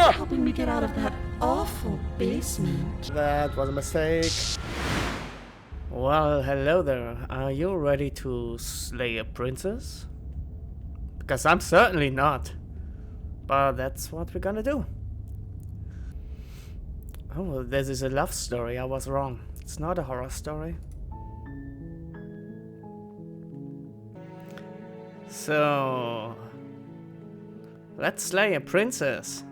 for helping me get out of that awful basement. That was a mistake. Well, hello there. Are you ready to slay a princess? Because I'm certainly not. But that's what we're gonna do. Oh, this is a love story. I was wrong. It's not a horror story. So, let's slay a princess.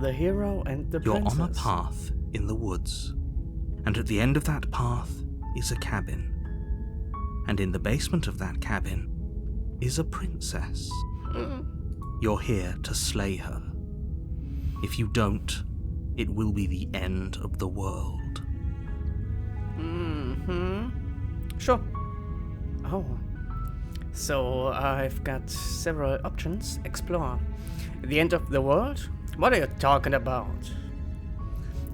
The hero and the princess. You're on a path in the woods, and at the end of that path is a cabin. And in the basement of that cabin is a princess. You're here to slay her. If you don't, it will be the end of the world. Sure. Oh. So I've got several options. Explore. The end of the world? What are you talking about?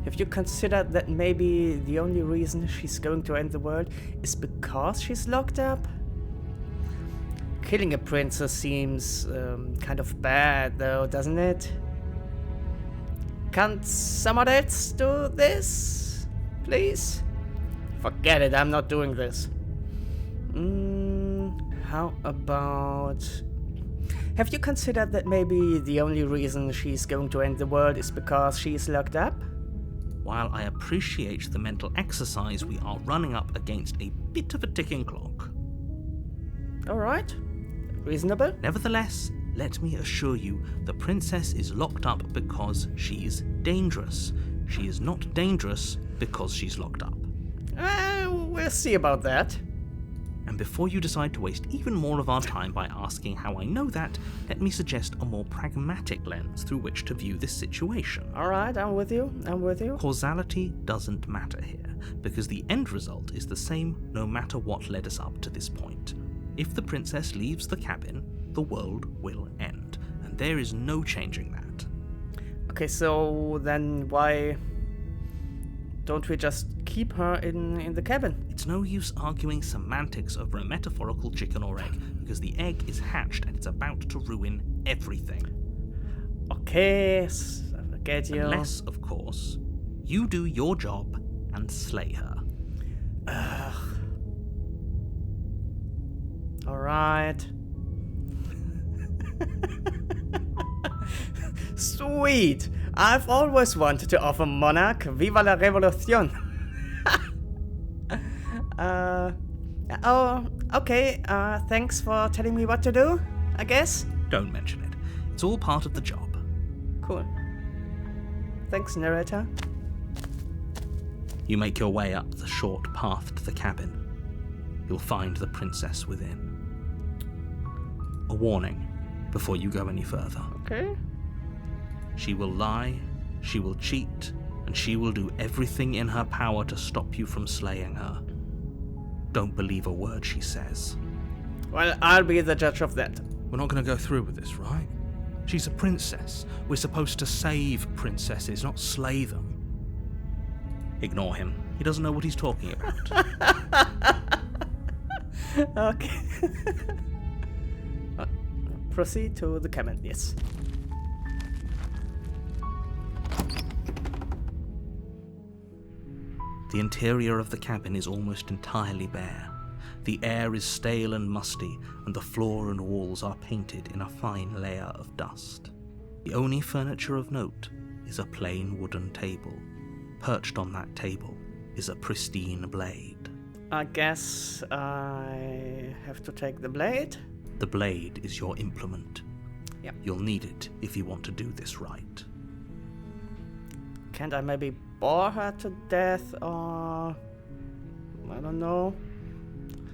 Have you considered that maybe the only reason she's going to end the world is because she's locked up? Killing a princess seems kind of bad though, doesn't it? Can't someone else do this? Please? Forget it, I'm not doing this. How about... Have you considered that maybe the only reason she's going to end the world is because she's locked up? While I appreciate the mental exercise, we are running up against a bit of a ticking clock. Alright. Reasonable. Nevertheless, let me assure you, the princess is locked up because she's dangerous. She is not dangerous because she's locked up. We'll see about that. And before you decide to waste even more of our time by asking how I know that, let me suggest a more pragmatic lens through which to view this situation. Alright, I'm with you. Causality doesn't matter here, because the end result is the same no matter what led us up to this point. If the princess leaves the cabin, the world will end, and there is no changing that. Okay, so then why don't we just keep her in the cabin? It's no use arguing semantics over a metaphorical chicken or egg, because the egg is hatched and it's about to ruin everything. Okay, I get you. Unless, of course, you do your job and slay her. Alright. Sweet! I've always wanted to offer Monarch Viva la Revolución. Okay, thanks for telling me what to do, I guess? Don't mention it. It's all part of the job. Cool. Thanks, narrator. You make your way up the short path to the cabin. You'll find the princess within. A warning before you go any further. Okay. She will lie, she will cheat, and she will do everything in her power to stop you from slaying her. Don't believe a word she says. Well, I'll be the judge of that. We're not going to go through with this, right? She's a princess. We're supposed to save princesses, not slay them. Ignore him. He doesn't know what he's talking about. Okay. Proceed to the cabin, yes. The interior of the cabin is almost entirely bare. The air is stale and musty, and the floor and walls are painted in a fine layer of dust. The only furniture of note is a plain wooden table. Perched on that table is a pristine blade. I guess I have to take the blade. The blade is your implement. Yep. You'll need it if you want to do this right. Can't I maybe bore her to death, or I don't know,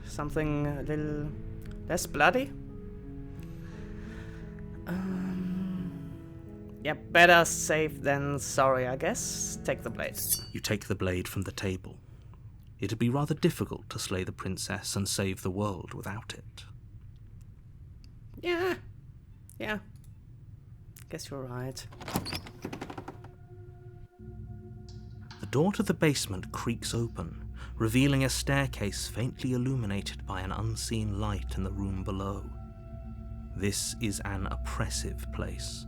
something a little less bloody? Yeah, better safe than sorry, I guess. Take the blade. You take the blade from the table. It'd be rather difficult to slay the princess and save the world without it. Yeah. Guess you're right. The door to the basement creaks open, revealing a staircase faintly illuminated by an unseen light in the room below. This is an oppressive place.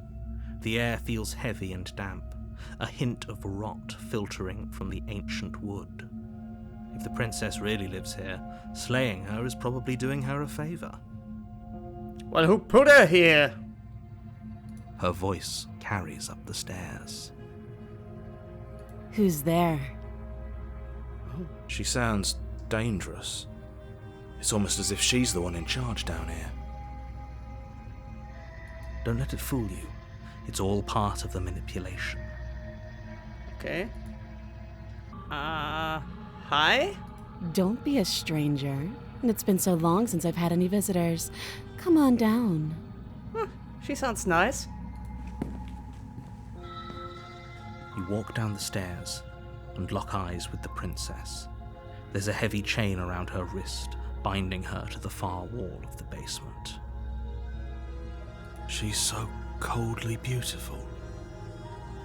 The air feels heavy and damp, a hint of rot filtering from the ancient wood. If the princess really lives here, slaying her is probably doing her a favor. Well, who put her here? Her voice carries up the stairs. Who's there? She sounds dangerous. It's almost as if she's the one in charge down here. Don't let it fool you. It's all part of the manipulation. Okay. Hi? Don't be a stranger. It's been so long since I've had any visitors. Come on down. She sounds nice. You walk down the stairs and lock eyes with the princess. There's a heavy chain around her wrist, binding her to the far wall of the basement. She's so coldly beautiful.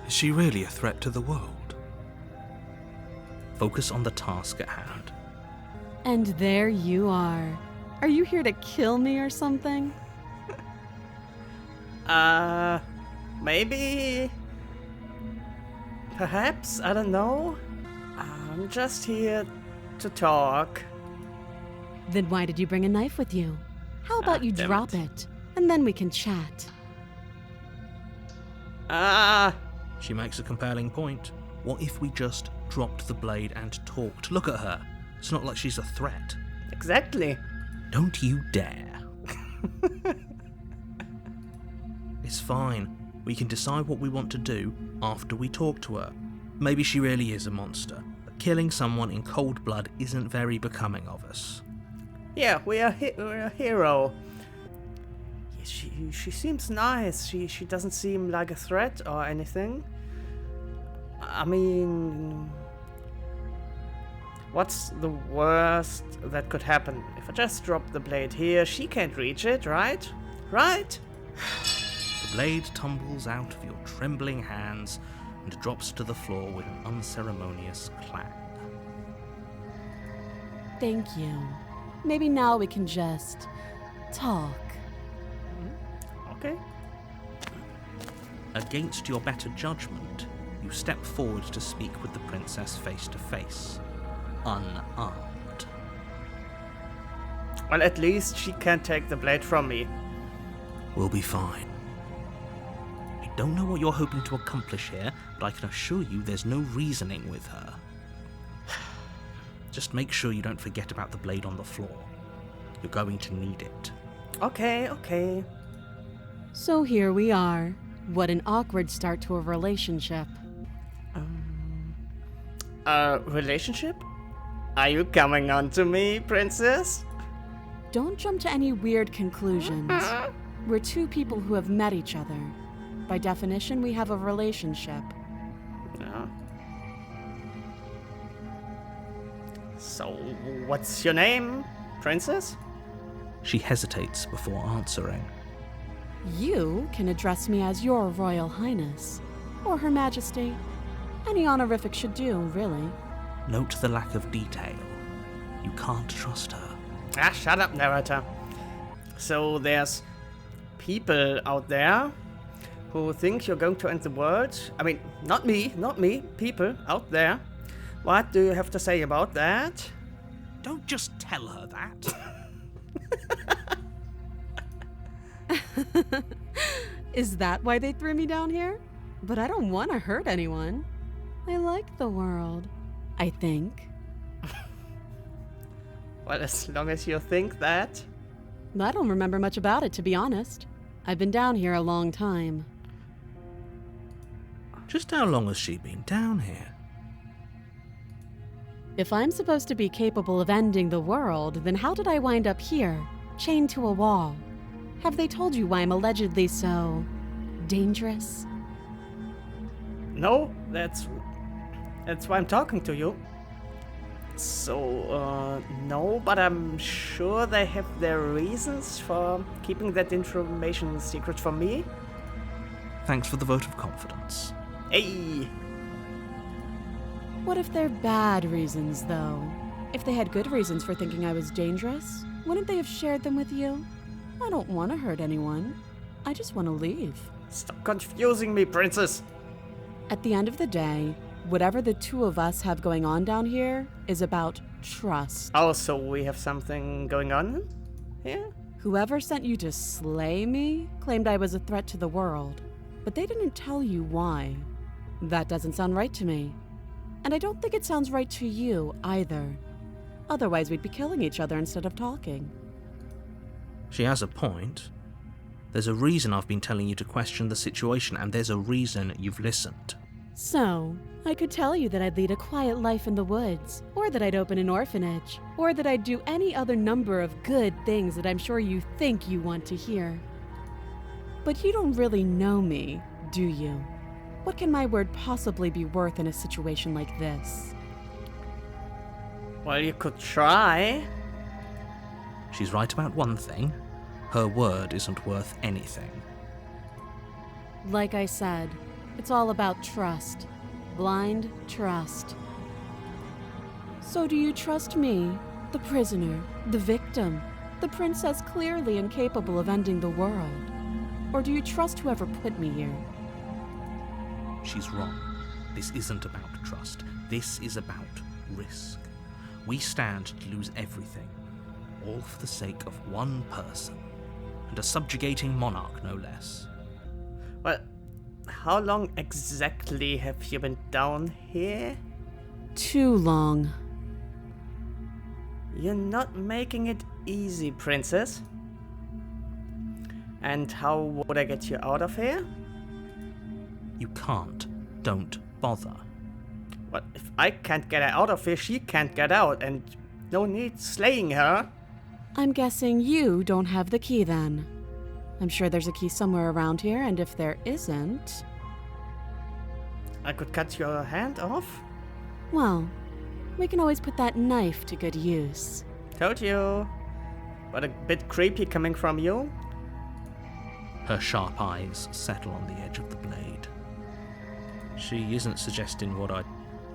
Is she really a threat to the world? Focus on the task at hand. And there you are. Are you here to kill me or something? Maybe... Perhaps? I don't know. I'm just here to talk. Then why did you bring a knife with you? How about you damn drop it, and then we can chat. She makes a compelling point. What if we just dropped the blade and talked? Look at her. It's not like she's a threat. Exactly. Don't you dare. It's fine. We can decide what we want to do after we talk to her. Maybe she really is a monster, but killing someone in cold blood isn't very becoming of us. Yeah, we're a hero. She seems nice. She doesn't seem like a threat or anything. I mean... What's the worst that could happen? If I just drop the blade here, she can't reach it, right? Right? The blade tumbles out of your trembling hands and drops to the floor with an unceremonious clang. Thank you. Maybe now we can just talk. Okay. Against your better judgment, you step forward to speak with the princess face to face, unarmed. Well, at least she can't take the blade from me. We'll be fine. I don't know what you're hoping to accomplish here, but I can assure you there's no reasoning with her. Just make sure you don't forget about the blade on the floor. You're going to need it. Okay. So here we are. What an awkward start to a relationship. Relationship? Are you coming on to me, princess? Don't jump to any weird conclusions. We're two people who have met each other. By definition, we have a relationship. Yeah. So, what's your name, princess? She hesitates before answering. You can address me as Your Royal Highness, or Her Majesty. Any honorific should do, really. Note the lack of detail. You can't trust her. Shut up, narrator. So there's people out there who think you're going to end the world. I mean, not me, people out there. What do you have to say about that? Don't just tell her that. Is that why they threw me down here? But I don't want to hurt anyone. I like the world, I think. Well, as long as you think that. I don't remember much about it, to be honest. I've been down here a long time. Just how long has she been down here? If I'm supposed to be capable of ending the world, then how did I wind up here, chained to a wall? Have they told you why I'm allegedly so dangerous? No, that's why I'm talking to you. So, no, but I'm sure they have their reasons for keeping that information secret from me. Thanks for the vote of confidence. Hey! What if they're bad reasons, though? If they had good reasons for thinking I was dangerous, wouldn't they have shared them with you? I don't want to hurt anyone. I just want to leave. Stop confusing me, princess. At the end of the day, whatever the two of us have going on down here is about trust. Oh, so we have something going on here? Whoever sent you to slay me claimed I was a threat to the world, but they didn't tell you why. That doesn't sound right to me. And I don't think it sounds right to you either. Otherwise, we'd be killing each other instead of talking. She has a point. There's a reason I've been telling you to question the situation, and there's a reason you've listened. So, I could tell you that I'd lead a quiet life in the woods, or that I'd open an orphanage, or that I'd do any other number of good things that I'm sure you think you want to hear. But you don't really know me, do you? What can my word possibly be worth in a situation like this? Well, you could try. She's right about one thing. Her word isn't worth anything. Like I said, it's all about trust. Blind trust. So do you trust me, the prisoner, the victim, the princess clearly incapable of ending the world? Or do you trust whoever put me here? She's wrong. This isn't about trust. This is about risk. We stand to lose everything, all for the sake of one person, and a subjugating monarch, no less. Well, how long exactly have you been down here? Too long. You're not making it easy, princess. And how would I get you out of here? You can't. Don't bother. Well, if I can't get her out of here, she can't get out, and no need slaying her. I'm guessing you don't have the key then. I'm sure there's a key somewhere around here, and if there isn't... I could cut your hand off? Well, we can always put that knife to good use. Told you. But a bit creepy coming from you. Her sharp eyes settle on the edge of the blade. She isn't suggesting what I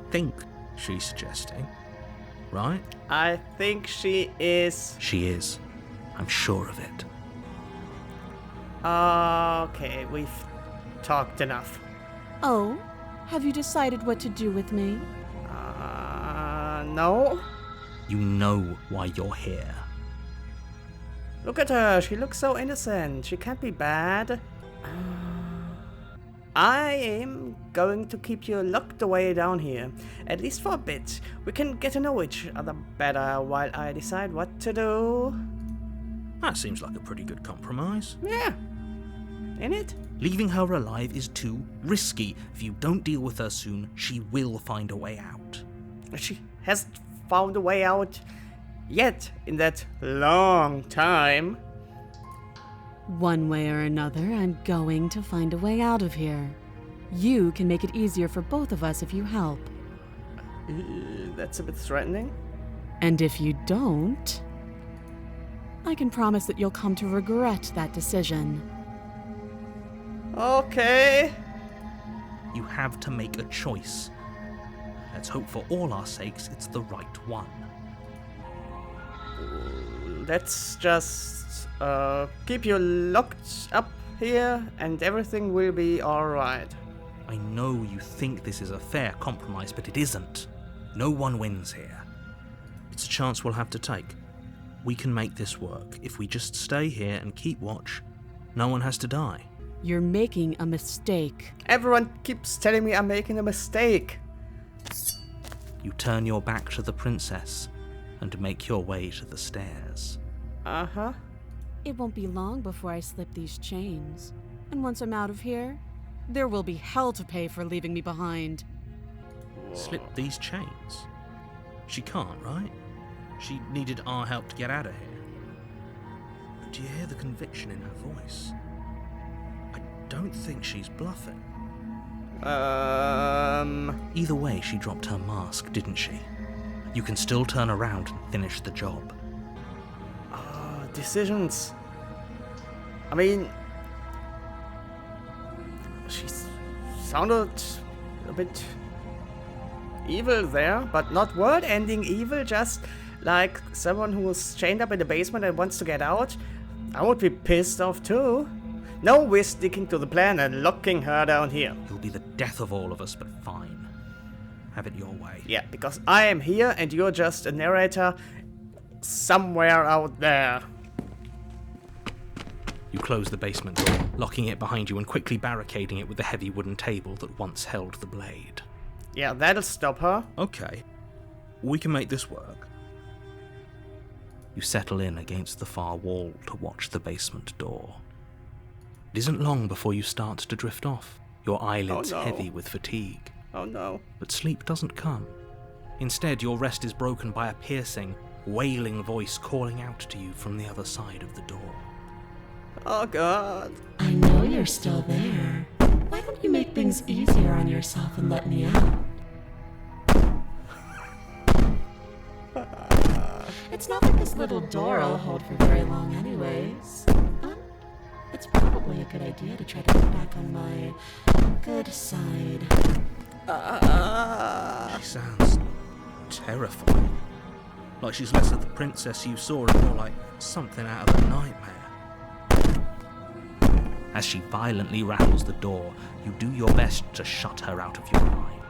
think she's suggesting, right? I think she is. She is. I'm sure of it. Okay, we've talked enough. Oh? Have you decided what to do with me? No? You know why you're here. Look at her, she looks so innocent. She can't be bad. I am going to keep you locked away down here, at least for a bit. We can get to know each other better while I decide what to do. That seems like a pretty good compromise. Yeah, ain't it? Leaving her alive is too risky. If you don't deal with her soon, she will find a way out. She hasn't found a way out yet in that long time. One way or another, I'm going to find a way out of here. You can make it easier for both of us if you help. That's a bit threatening. And if you don't, I can promise that you'll come to regret that decision. Okay. You have to make a choice. Let's hope for all our sakes it's the right one. Let's just keep you locked up here and everything will be alright. I know you think this is a fair compromise, but it isn't. No one wins here. It's a chance we'll have to take. We can make this work. If we just stay here and keep watch, no one has to die. You're making a mistake. Everyone keeps telling me I'm making a mistake. You turn your back to the princess and make your way to the stairs. Uh-huh. It won't be long before I slip these chains. And once I'm out of here, there will be hell to pay for leaving me behind. Slip these chains? She can't, right? She needed our help to get out of here. But do you hear the conviction in her voice? I don't think she's bluffing. Either way, she dropped her mask, didn't she? You can still turn around and finish the job. Decisions. I mean, she sounded a bit evil there, but not world-ending evil, just like someone who was chained up in the basement and wants to get out, I would be pissed off too. No, we're sticking to the plan and locking her down here. You'll be the death of all of us, but fine. Have it your way. Yeah, because I am here and you're just a narrator somewhere out there. You close the basement door, locking it behind you and quickly barricading it with the heavy wooden table that once held the blade. Yeah, that'll stop her. Okay. We can make this work. You settle in against the far wall to watch the basement door. It isn't long before you start to drift off, your eyelids heavy with fatigue. Oh no. But sleep doesn't come. Instead, your rest is broken by a piercing, wailing voice calling out to you from the other side of the door. Oh god. I know you're still there. Why don't you make things easier on yourself and let me out? It's not like this little door will hold for very long anyways. It's probably a good idea to try to get back on my good side. She sounds terrifying. Like she's less of the princess you saw and more like something out of a nightmare. As she violently rattles the door, you do your best to shut her out of your mind.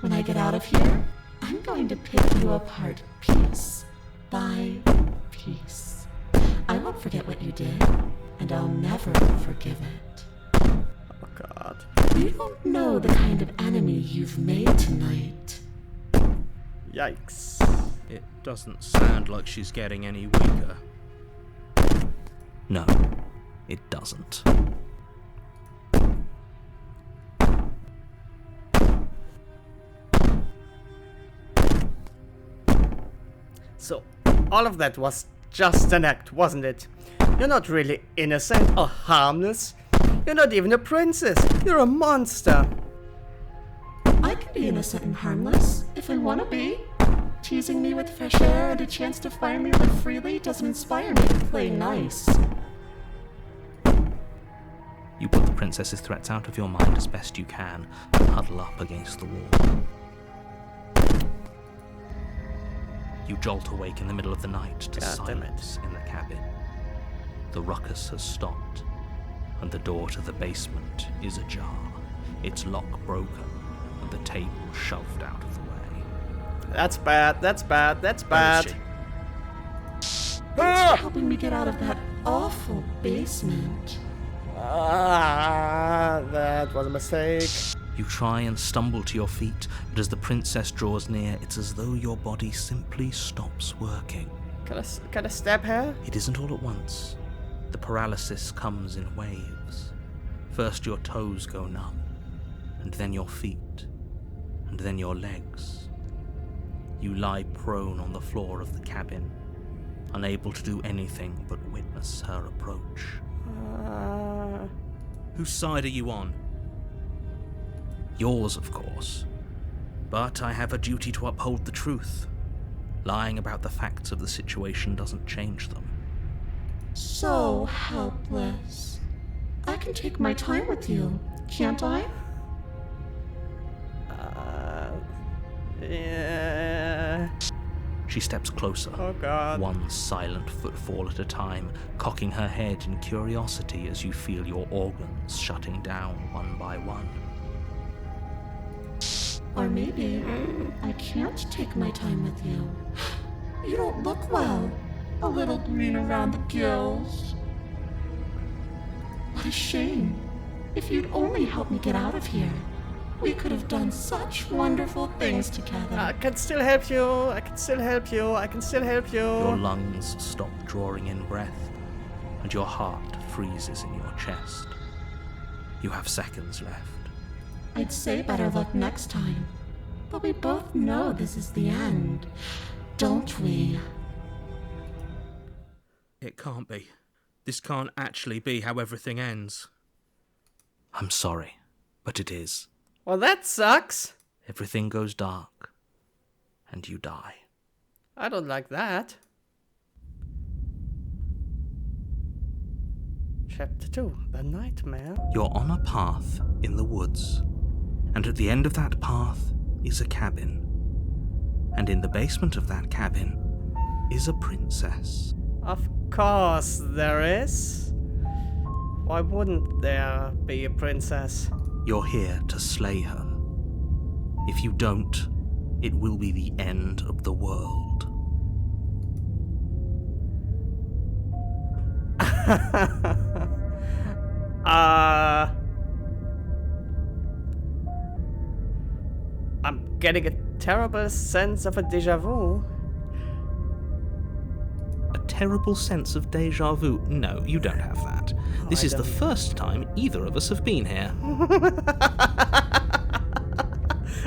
When I get out of here, I'm going to pick you apart piece by piece. I won't forget what you did, and I'll never forgive it. Oh god. You don't know the kind of enemy you've made tonight. Yikes. It doesn't sound like she's getting any weaker. No, it doesn't. So, all of that was just an act, wasn't it? You're not really innocent or harmless. You're not even a princess. You're a monster. I can be innocent and harmless, if I want to be. Teasing me with fresh air and a chance to finally live freely doesn't inspire me to play nice. You put the princess's threats out of your mind as best you can and huddle up against the wall. You jolt awake in the middle of the night to silence in the cabin. The ruckus has stopped, and the door to the basement is ajar, its lock broken, and the table shoved out of the way. That's bad, that's bad, that's bad. Thanks for helping me get out of that awful basement. That was a mistake. You try and stumble to your feet, but as the princess draws near, it's as though your body simply stops working. Can I stab her? It isn't all at once. The paralysis comes in waves. First your toes go numb, and then your feet, and then your legs. You lie prone on the floor of the cabin, unable to do anything but witness her approach. Whose side are you on? Yours, of course. But I have a duty to uphold the truth. Lying about the facts of the situation doesn't change them. So helpless. I can take my time with you, can't I? Yeah. She steps closer, Oh god. one silent footfall at a time, cocking her head in curiosity as you feel your organs shutting down one by one. Or maybe I can't take my time with you. You don't look well. A little green around the gills. What a shame. If you'd only helped me get out of here, we could have done such wonderful things together. I can still help you. I can still help you. I can still help you. Your lungs stop drawing in breath, and your heart freezes in your chest. You have seconds left. I'd say better luck next time. But we both know this is the end, don't we? It can't be. This can't actually be how everything ends. I'm sorry, but it is. Well, that sucks. Everything goes dark, and you die. I don't like that. Chapter 2, The Nightmare. You're on a path in the woods, and at the end of that path, is a cabin. And in the basement of that cabin is a princess. Of course there is. Why wouldn't there be a princess? You're here to slay her. If you don't, it will be the end of the world. I'm getting a terrible sense of a déjà vu. A terrible sense of deja vu. No, you don't have that. This I is the don't. first time either of us have been here.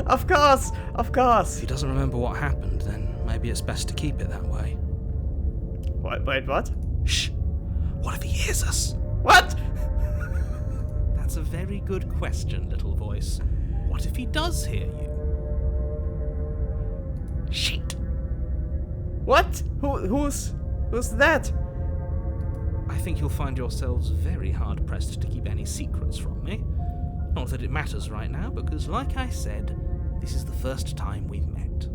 Of course, of If course. he doesn't remember what happened, then maybe it's best to keep it that way. Wait, what? Shh! What if he hears us? What? That's a very good question, little voice. What if he does hear you? Shit! What? Who's that? I think you'll find yourselves very hard-pressed to keep any secrets from me. Not that it matters right now, because like I said, this is the first time we've met.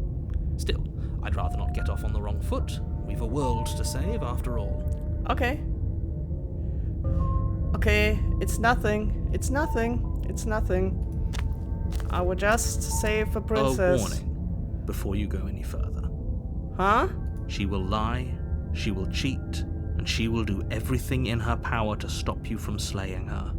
Still, I'd rather not get off on the wrong foot. We've a world to save, after all. Okay. Okay, it's nothing. It's nothing. It's nothing. I would just save a princess. A warning, before you go any further. Huh? She will lie, she will cheat, and she will do everything in her power to stop you from slaying her.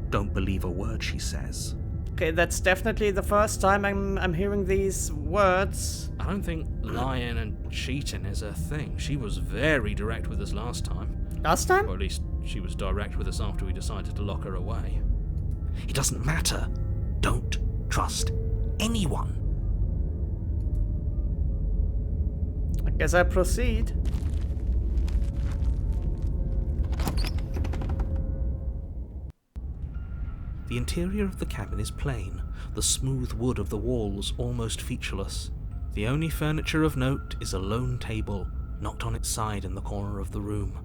Don't believe a word she says. Okay, that's definitely the first time I'm hearing these words. I don't think lying and cheating is a thing. She was very direct with us last time. Last time? Or at least she was direct with us after we decided to lock her away. It doesn't matter. Don't trust anyone. I guess I proceed. The interior of the cabin is plain, the smooth wood of the walls almost featureless. The only furniture of note is a lone table, knocked on its side in the corner of the room.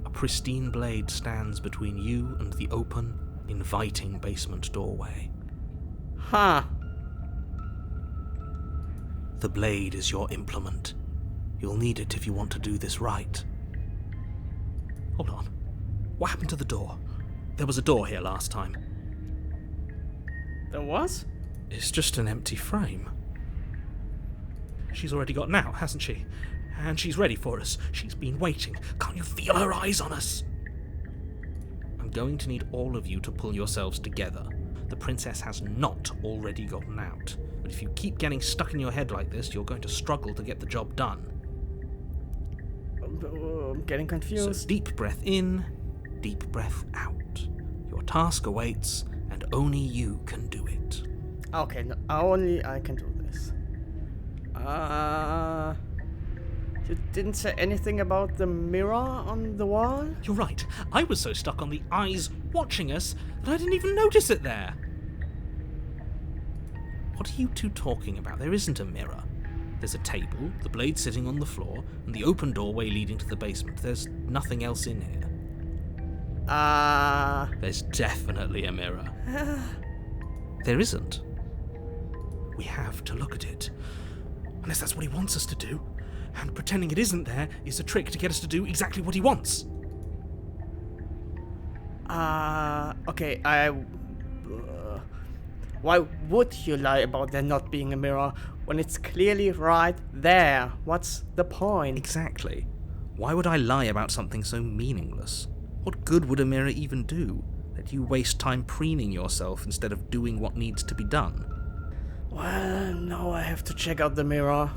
A pristine blade stands between you and the open, inviting basement doorway. Huh. The blade is your implement. You'll need it if you want to do this right. Hold on. What happened to the door? There was a door here last time. There was? It's just an empty frame. She's already gotten out, hasn't she? And she's ready for us. She's been waiting. Can't you feel her eyes on us? I'm going to need all of you to pull yourselves together. The princess has not already gotten out. But if you keep getting stuck in your head like this, you're going to struggle to get the job done. I'm getting So confused. deep breath in, deep breath out. Your task awaits, and only you can do it. Okay, no, only I can do this. You didn't say anything about the mirror on the wall? You're right. I was so stuck on the eyes watching us that I didn't even notice it there. What are you two talking about? There isn't a mirror. There's a table, the blade sitting on the floor, and the open doorway leading to the basement. There's nothing else in here. There's definitely a mirror. There isn't. We have to look at it. Unless that's what he wants us to do. And pretending it isn't there is a trick to get us to do exactly what he wants. Okay, why would you lie about there not being a mirror when it's clearly right there? What's the point? Exactly. Why would I lie about something so meaningless? What good would a mirror even do? That you waste time preening yourself instead of doing what needs to be done. Well, now I have to check out the mirror.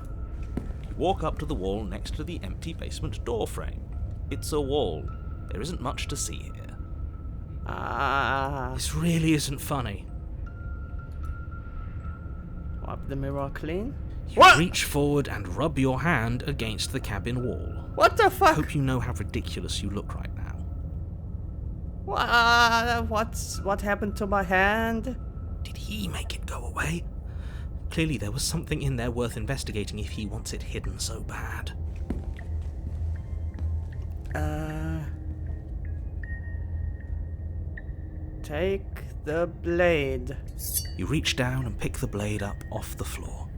You walk up to the wall next to the empty basement door frame. It's a wall. There isn't much to see here. This really isn't funny. Wipe the mirror clean. You What? reach forward and rub your hand against the cabin wall. What the I fuck? hope you know how ridiculous you look right now. What happened to my hand? Did he make it go away? Clearly there was something in there worth investigating if he wants it hidden so bad. Take the blade. You reach down and pick the blade up off the floor.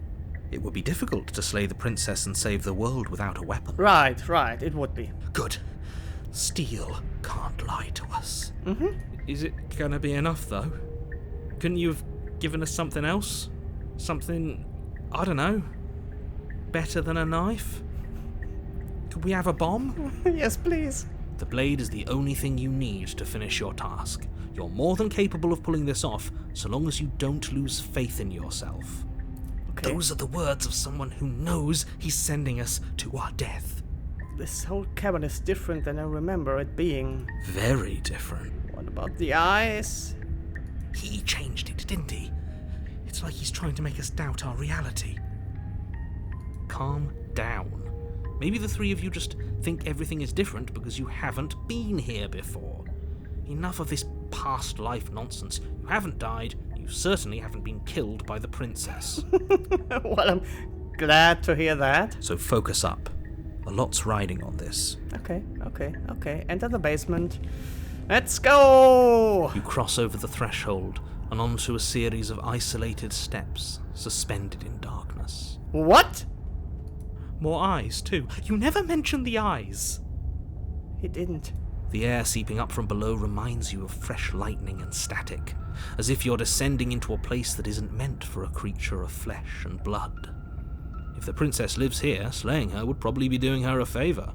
It would be difficult to slay the princess and save the world without a weapon. Right, it would be. Good. Steel can't lie to us. Is it gonna be enough, though? Couldn't you have given us something else? Something, I don't know, better than a knife? Could we have a bomb? Yes, please. The blade is the only thing you need to finish your task. You're more than capable of pulling this off, so long as you don't lose faith in yourself. Okay. Those are the words of someone who knows he's sending us to our death. This whole cabin is different than I remember it being. Very different. What about the eyes? He changed it, didn't he? It's like he's trying to make us doubt our reality. Calm down. Maybe the three of you just think everything is different because you haven't been here before. Enough of this past life nonsense. You haven't died. You certainly haven't been killed by the princess. Well, I'm glad to hear that. So focus up. A lot's riding on this. Okay. Enter the basement. Let's go! You cross over the threshold and onto a series of isolated steps, suspended in darkness. What? More eyes, too. You never mentioned the eyes. He didn't. The air seeping up from below reminds you of fresh lightning and static, as if you're descending into a place that isn't meant for a creature of flesh and blood. If the princess lives here, slaying her would probably be doing her a favor.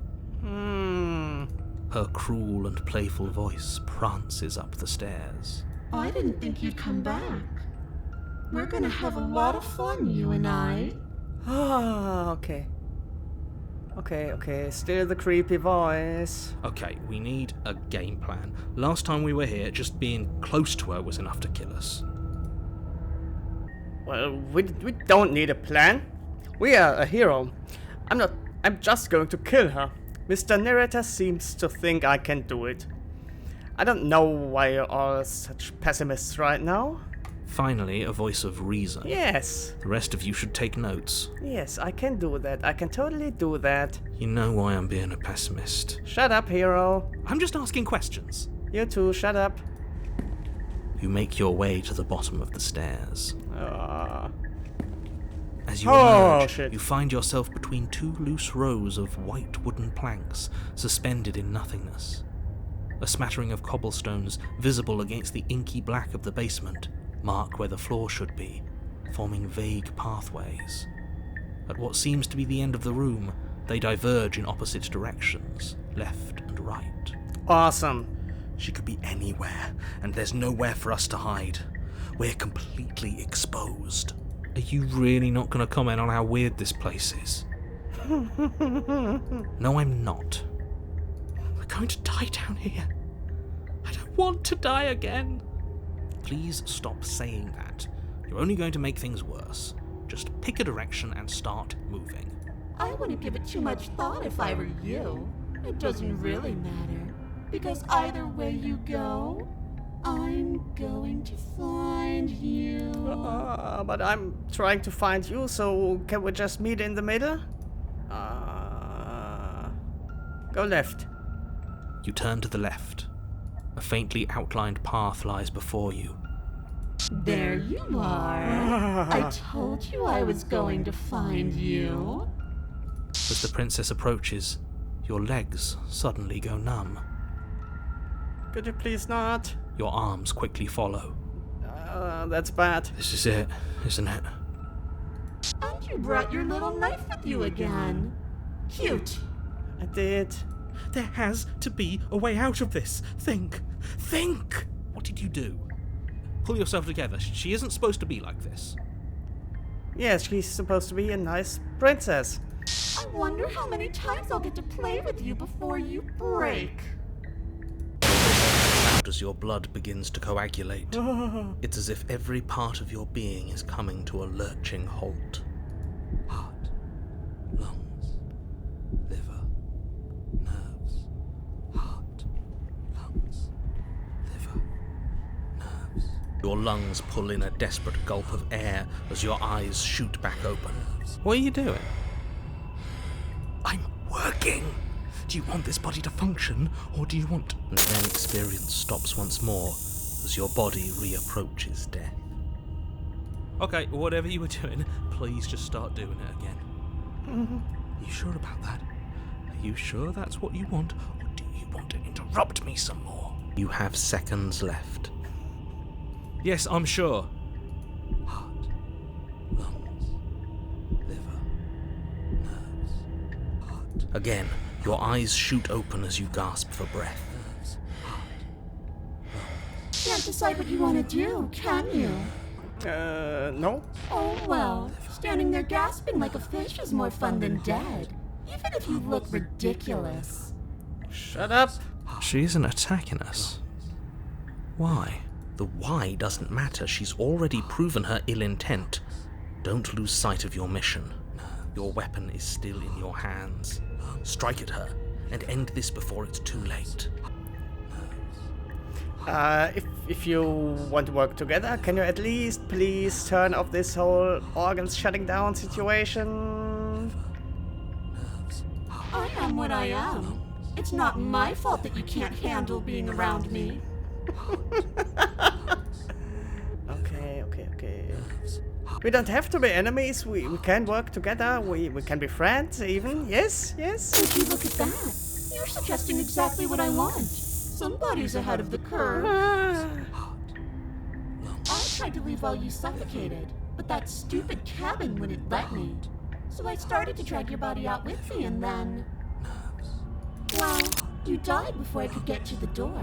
Her cruel and playful voice prances up the stairs. I didn't think you'd come back. We're gonna have a lot of fun, you and I. Ah, okay. Still the creepy voice. Okay, we need a game plan. Last time we were here, just being close to her was enough to kill us. Well, we don't need a plan. We are a hero. I'm just going to kill her. Mr. Narrator seems to think I can do it. I don't know why you're all such pessimists right now. Finally, a voice of reason. Yes. The rest of you should take notes. Yes, I can do that. I can totally do that. You know why I'm being a pessimist. Shut up, hero. I'm just asking questions. You too, shut up. You make your way to the bottom of the stairs. As you Oh, emerge, shit. you find yourself between two loose rows of white wooden planks, suspended in nothingness. A smattering of cobblestones, visible against the inky black of the basement, mark where the floor should be, forming vague pathways. At what seems to be the end of the room, they diverge in opposite directions, left and right. Awesome. She could be anywhere, and there's nowhere for us to hide. We're completely exposed. Are you really not going to comment on how weird this place is? No, I'm not. We're going to die down here. I don't want to die again. Please stop saying that. You're only going to make things worse. Just pick a direction and start moving. I wouldn't give it too much thought if I were you. It doesn't really matter, because either way you go, I'm going to find you. But I'm trying to find you, so can we just meet in the middle? Go left. You turn to the left. A faintly outlined path lies before you. There you are. I told you I was going to find you. As the princess approaches, your legs suddenly go numb. Could you please not? Your arms quickly follow. That's bad. This is it, isn't it? And you brought your little knife with you again. Cute. I did. There has to be a way out of this. Think! What did you do? Pull yourself together. She isn't supposed to be like this. Yes, she's supposed to be a nice princess. I wonder how many times I'll get to play with you before you break. As your blood begins to coagulate, it's as if every part of your being is coming to a lurching halt. Heart, lungs, liver, nerves. Heart, lungs, liver, nerves. Your lungs pull in a desperate gulp of air as your eyes shoot back open. What are you doing? I'm working! Do you want this body to function, or do you want... And then experience stops once more as your body reapproaches death. Okay, whatever you were doing, please just start doing it again. You sure about that? Are you sure that's what you want, or do you want to interrupt me some more? You have seconds left. Yes, I'm sure. Heart, lungs, liver, nerves, heart. Again, your eyes shoot open as you gasp for breath. Can't decide what you want to do, can you? No. Oh well, standing there gasping like a fish is more fun than dead, even if you look ridiculous. Shut up. She isn't attacking us. Why? The why doesn't matter. She's already proven her ill intent. Don't lose sight of your mission. Your weapon is still in your hands. Strike at her and end this before it's too late. If you want to work together, can you at least please turn off this whole organs shutting down situation? I am what I am. It's not my fault that you can't handle being around me. Okay. We don't have to be enemies. We can work together. We can be friends even. Yes. Would you look at that? You're suggesting exactly what I want. Somebody's ahead of the curve. I tried to leave while you suffocated, but that stupid cabin wouldn't let me. So I started to drag your body out with me, and then... Well, you died before I could get to the door.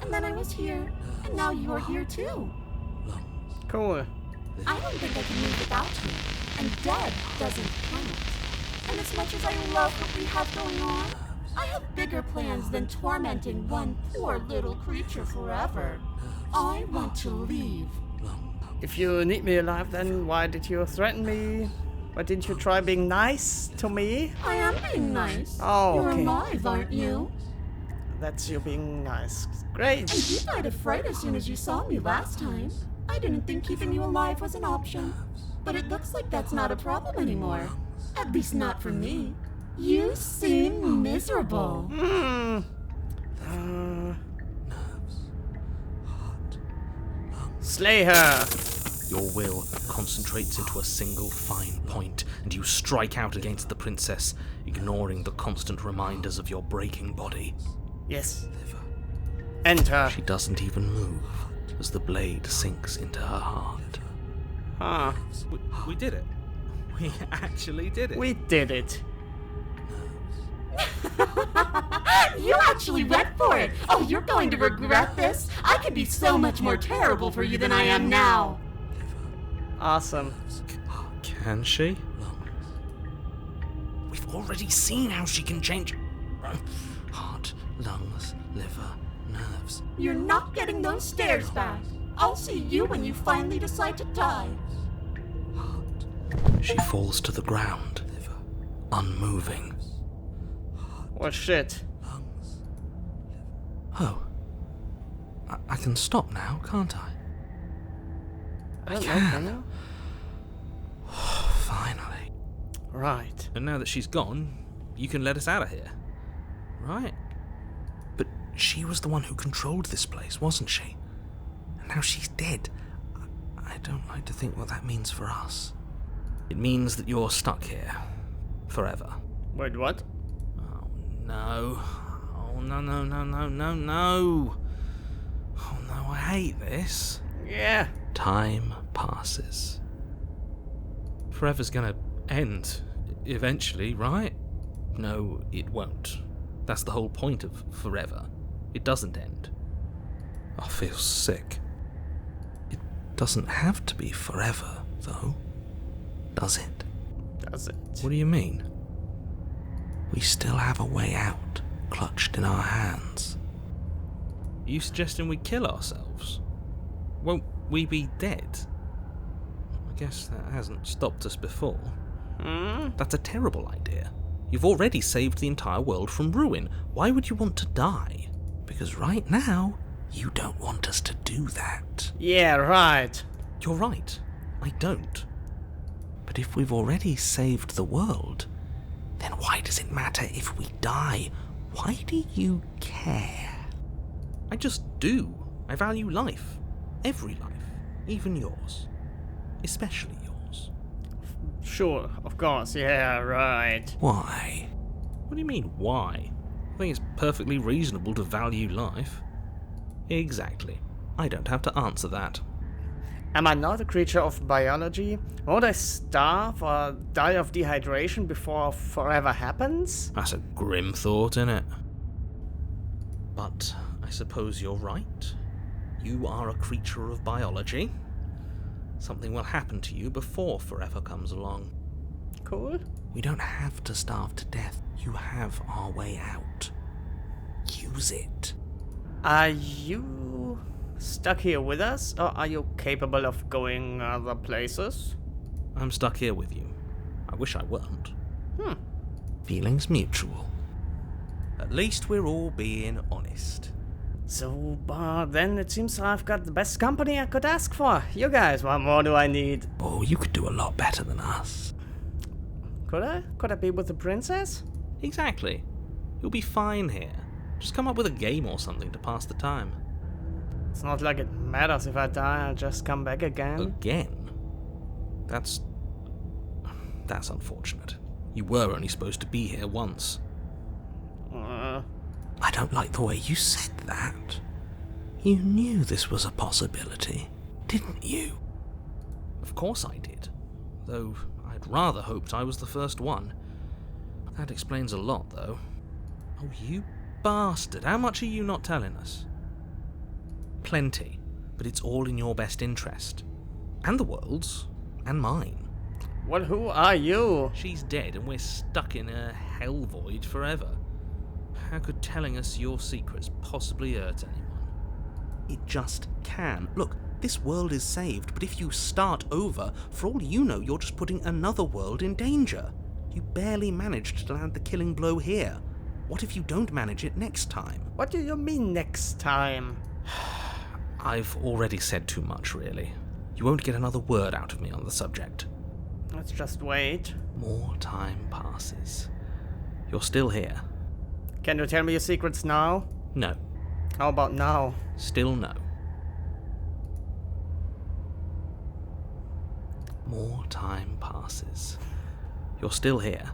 And then I was here, and now you're here too. Cool. I don't think I can live without you, and dead doesn't count. And as much as I love what we have going on, I have bigger plans than tormenting one poor little creature forever. I want to leave. If you need me alive, then why did you threaten me? Why didn't you try being nice to me? I am being nice. Oh, You're okay. alive, aren't you? That's you being nice. Great. And you died of fright as soon as you saw me last time. I didn't think keeping you alive was an option. But it looks like that's not a problem anymore. At least not for me. You seem miserable. Slay her. Your will concentrates into a single fine point, and you strike out against the princess, ignoring the constant reminders of your breaking body. Yes. Enter. She doesn't even move as the blade sinks into her heart. Huh. We did it. We actually did it. We did it. You actually went for it! Oh, you're going to regret this! I could be so much more terrible for you than I am now! Awesome. Can she? We've already seen how she can change heart, lungs, liver, nerves. You're not getting those stares back. I'll see you when you finally decide to die. She falls to the ground, unmoving. Well, shit. Oh. I can stop now, can't I? I don't know, can you? Finally. Right. And now that she's gone, you can let us out of here. Right? But she was the one who controlled this place, wasn't she? And now she's dead. I don't like to think what that means for us. It means that you're stuck here. Forever. Wait, what? Oh, no. Oh, no. Oh, no, I hate this. Yeah. Time passes. Forever's gonna end eventually, right? No, it won't. That's the whole point of forever. It doesn't end. I feel sick. It doesn't have to be forever, though, does it? Does it? What do you mean? We still have a way out, clutched in our hands. Are you suggesting we kill ourselves? Won't we be dead? I guess that hasn't stopped us before. That's a terrible idea. You've already saved the entire world from ruin. Why would you want to die? Because right now, you don't want us to do that. Yeah, right. You're right. I don't. But if we've already saved the world, then why does it matter if we die? Why do you care? I just do. I value life. Every life. Even yours. especially yours. Sure, of course, yeah, right. Why? What do you mean, why? I think it's perfectly reasonable to value life. Exactly. I don't have to answer that. Am I not a creature of biology? Won't I starve or die of dehydration before forever happens? That's a grim thought, innit? But I suppose you're right. You are a creature of biology. Something will happen to you before forever comes along. Cool. We don't have to starve to death. You have our way out. Use it. Are you stuck here with us, or are you capable of going other places? I'm stuck here with you. I wish I weren't. Feelings mutual. At least we're all being honest. So, then it seems I've got the best company I could ask for. You guys, what more do I need? Oh, you could do a lot better than us. Could I? Could I be with the princess? Exactly. You'll be fine here. Just come up with a game or something to pass the time. It's not like it matters if I die, I'll just come back again. Again? That's unfortunate. You were only supposed to be here once. I don't like the way you said that. You knew this was a possibility, didn't you? Of course I did. Though I'd rather hoped I was the first one. That explains a lot, though. Oh, you bastard. How much are you not telling us? Plenty. But it's all in your best interest. And the world's. And mine. Well, who are you? She's dead and we're stuck in a hell void forever. How could telling us your secrets possibly hurt anyone? It just can. Look, this world is saved, but if you start over, for all you know, you're just putting another world in danger. You barely managed to land the killing blow here. What if you don't manage it next time? What do you mean next time? I've already said too much, really. You won't get another word out of me on the subject. Let's just wait. More time passes. You're still here. Can you tell me your secrets now? No. How about now? Still no. More time passes. You're still here.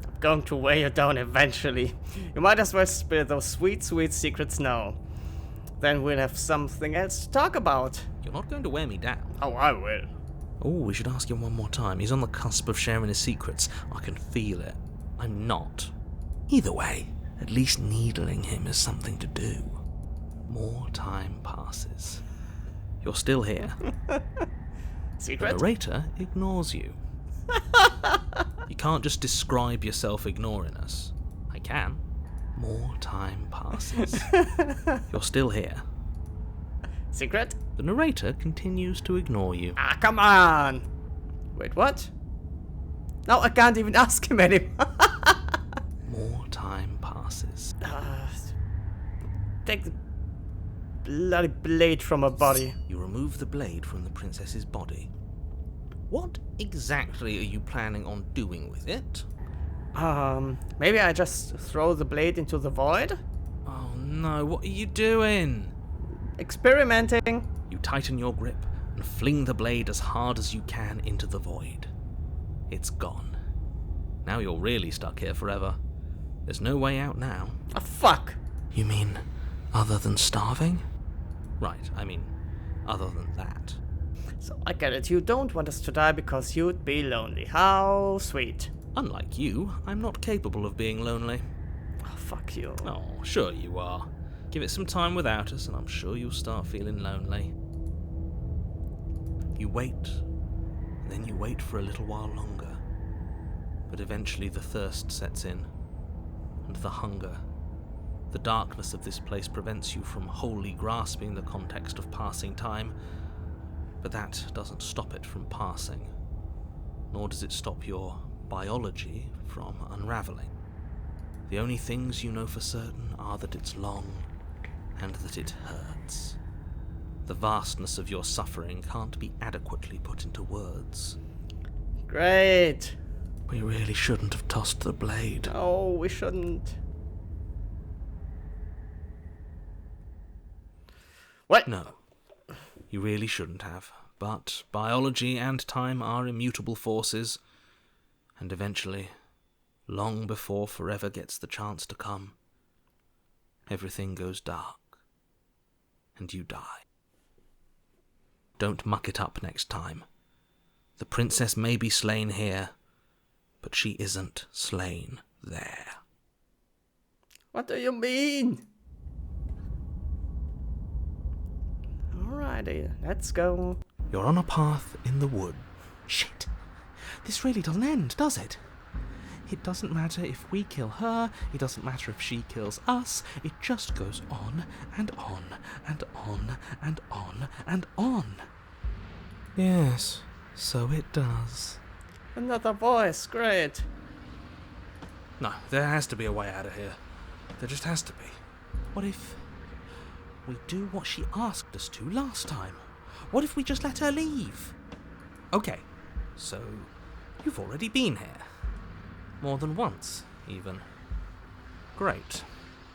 I'm going to weigh you down eventually. You might as well spill those sweet, sweet secrets now. Then we'll have something else to talk about. You're not going to wear me down. Oh, I will. Oh, we should ask him one more time. He's on the cusp of sharing his secrets. I can feel it. I'm not. Either way, at least needling him is something to do. More time passes. You're still here. The Secret? narrator ignores you. You can't just describe yourself ignoring us. I can. More time passes. You're still here. Secret? The narrator continues to ignore you. Ah, come on! Wait, what? Now I can't even ask him anymore. More time passes. Take the bloody blade from her body. You remove the blade from the princess's body. What exactly are you planning on doing with it? Maybe I just throw the blade into the void? Oh no, what are you doing? Experimenting. You tighten your grip and fling the blade as hard as you can into the void. It's gone. Now you're really stuck here forever. There's no way out now. Oh, fuck. You mean, other than starving? Right, I mean, other than that. So I get it. You don't want us to die because you'd be lonely. How sweet. Unlike you, I'm not capable of being lonely. Oh, fuck you. Oh, sure you are. Give it some time without us, and I'm sure you'll start feeling lonely. You wait, and then you wait for a little while longer. But eventually the thirst sets in, and the hunger. The darkness of this place prevents you from wholly grasping the context of passing time, but that doesn't stop it from passing, nor does it stop your biology from unraveling. The only things you know for certain are that it's long and that it hurts. The vastness of your suffering can't be adequately put into words. Great. We really shouldn't have tossed the blade. Oh, we shouldn't. What? No, you really shouldn't have. But biology and time are immutable forces, and eventually, long before forever gets the chance to come, everything goes dark, and you die. Don't muck it up next time. The princess may be slain here, but she isn't slain there. What do you mean? Alrighty, let's go. You're on a path in the wood. Shit! This really doesn't end, does it? It doesn't matter if we kill her, it doesn't matter if she kills us, it just goes on and on and on and on and on. Yes, so it does. Another voice, great. No, there has to be a way out of here. There just has to be. What if we do what she asked us to last time? What if we just let her leave? Okay, so you've already been here. More than once, even. Great.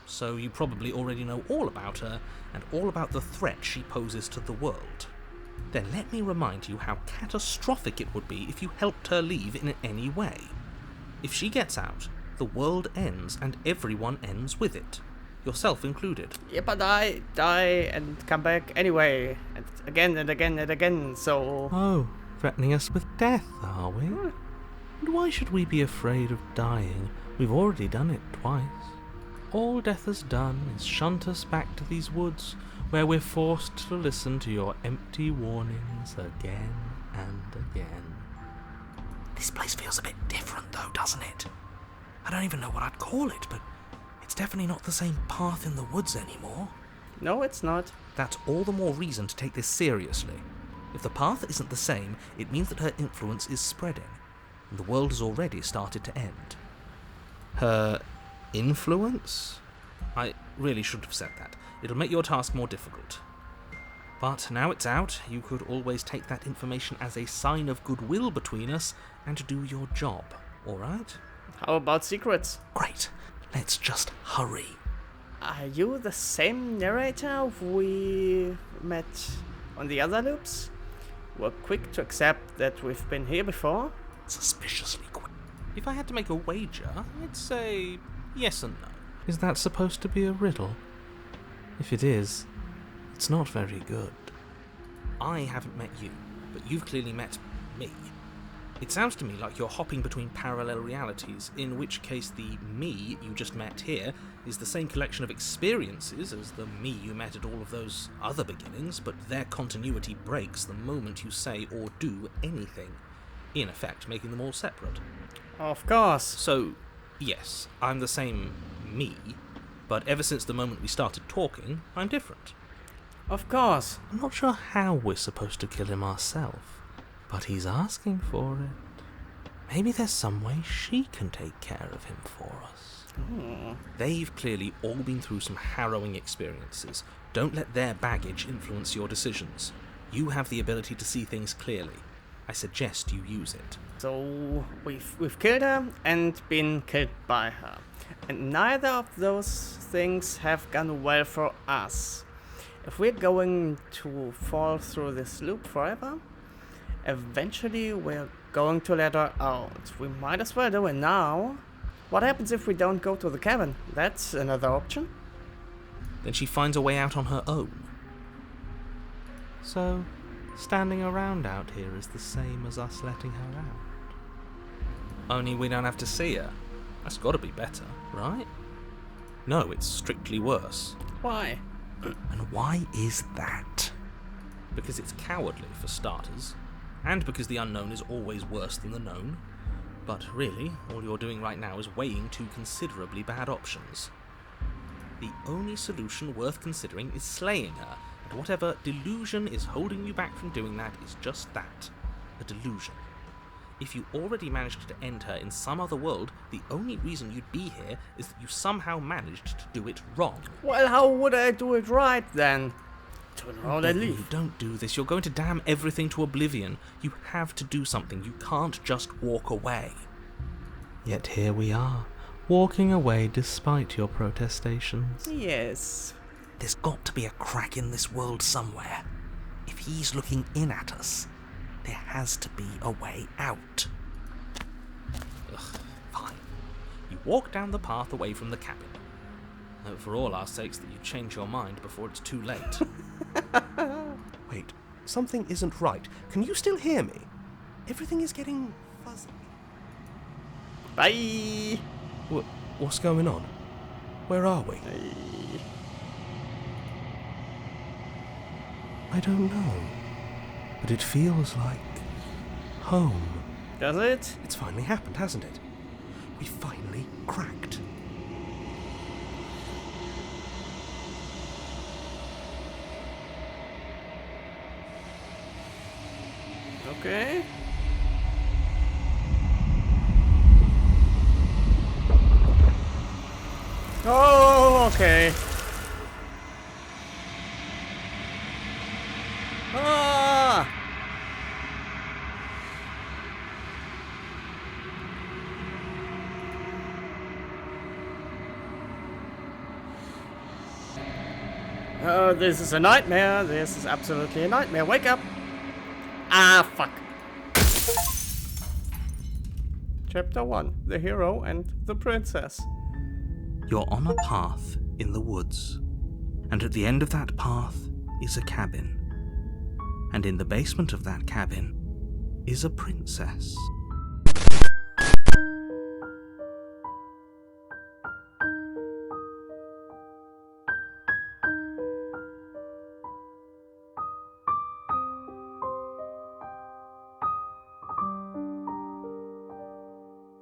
So you probably already know all about her and all about the threat she poses to the world. Then let me remind you how catastrophic it would be if you helped her leave in any way. If she gets out, the world ends and everyone ends with it. Yourself included. Yeah, but I die and come back anyway. And again and again and again, so... Oh, threatening us with death, are we? And why should we be afraid of dying? We've already done it twice. All death has done is shunt us back to these woods, where we're forced to listen to your empty warnings again and again. This place feels a bit different though, doesn't it? I don't even know what I'd call it, but it's definitely not the same path in the woods anymore. No, it's not. That's all the more reason to take this seriously. If the path isn't the same, it means that her influence is spreading, and the world has already started to end. Her influence? I really shouldn't have said that. It'll make your task more difficult. But now it's out, you could always take that information as a sign of goodwill between us and do your job, alright? How about secrets? Great. Let's just hurry. Are you the same narrator we met on the other loops? We're quick to accept that we've been here before? Suspiciously quick. If I had to make a wager, I'd say yes and no. Is that supposed to be a riddle? If it is, it's not very good. I haven't met you, but you've clearly met me. It sounds to me like you're hopping between parallel realities, in which case the me you just met here is the same collection of experiences as the me you met at all of those other beginnings, but their continuity breaks the moment you say or do anything, in effect making them all separate. Of course. So, yes, I'm the same me, but ever since the moment we started talking, I'm different. Of course. I'm not sure how we're supposed to kill him ourselves, but he's asking for it. Maybe there's some way she can take care of him for us. They've clearly all been through some harrowing experiences. Don't let their baggage influence your decisions. You have the ability to see things clearly. I suggest you use it. So we've killed her and been killed by her. And neither of those things have gone well for us. If we're going to fall through this loop forever, eventually we're going to let her out. We might as well do it now. What happens if we don't go to the cabin? That's another option. Then she finds a way out on her own. So, standing around out here is the same as us letting her out. Only we don't have to see her. That's gotta be better, right? No, it's strictly worse. Why? And why is that? Because it's cowardly, for starters, and because the unknown is always worse than the known. But really, all you're doing right now is weighing two considerably bad options. The only solution worth considering is slaying her, and whatever delusion is holding you back from doing that is just that, a delusion. If you already managed to end her in some other world, the only reason you'd be here is that you somehow managed to do it wrong. Well, how would I do it right then? Turn around and leave. Don't do this. You're going to damn everything to oblivion. You have to do something. You can't just walk away. Yet here we are, walking away despite your protestations. Yes. There's got to be a crack in this world somewhere. If he's looking in at us, there has to be a way out. Fine. You walk down the path away from the cabin. Hope for all our sakes that you change your mind before it's too late. Wait, something isn't right. Can you still hear me? Everything is getting fuzzy. Bye! What's going on? Where are we? I don't know. But it feels like home. Does it? It's finally happened, hasn't it? We finally cracked. Okay. Oh, okay. Ah! Oh, this is a nightmare. This is absolutely a nightmare. Wake up! Ah, fuck. Chapter 1. The Hero and the Princess. You're on a path in the woods, and at the end of that path is a cabin. And in the basement of that cabin is a princess.